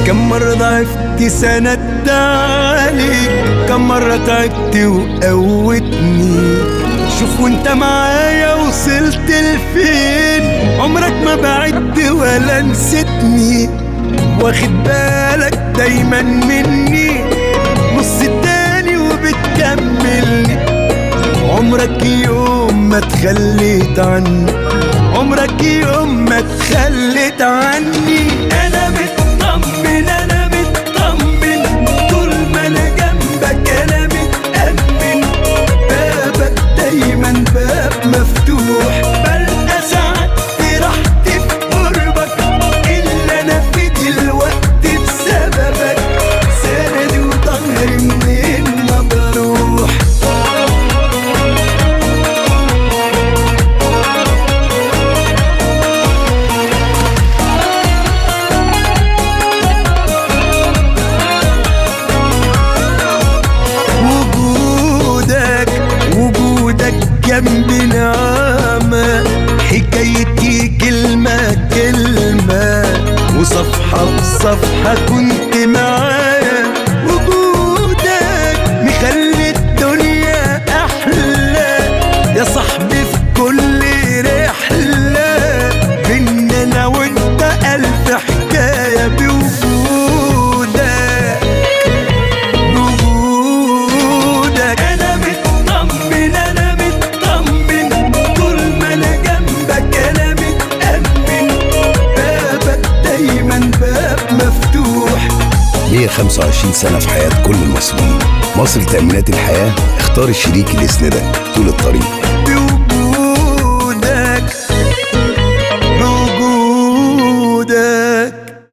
كم مرة ضعفت سندت عليك، كم مرة تعبت وقوتني. شوف وانت معايا وصلت لفين، عمرك ما بعدت ولا نسيتني. واخد بالك دايما مني، نص التاني وبتكملني. عمرك يوم ما تخليت عني، عمرك يوم ما تخليت عني. انا مطمن انا مطمن، طول ما انا جنبك انا متأمن. بابك دايما باب مفتوح، بلقى ساعات راحتي في قربك. اللي انا في دلوقتي بسببك، سندي وظهري منين ما بروح. وجودك جنبي نعمة، حكايتي كلمة كلمة وصفحة بصفحة كنت معايا. وجودك مخلي الدنيا أحلى يا صاحبي في كل رحلة. بينا أنا وأنت ألف حكاية بوجودك. أنا مطمن أنا مطمن، طول ما أنا جنبك أنا متأمن. بابك دايما باب مفتوح. 125 سنة في حياة كل المصريين. مصر لتأمينات الحياة، اختار الشريك اللي يسندك طول الطريق.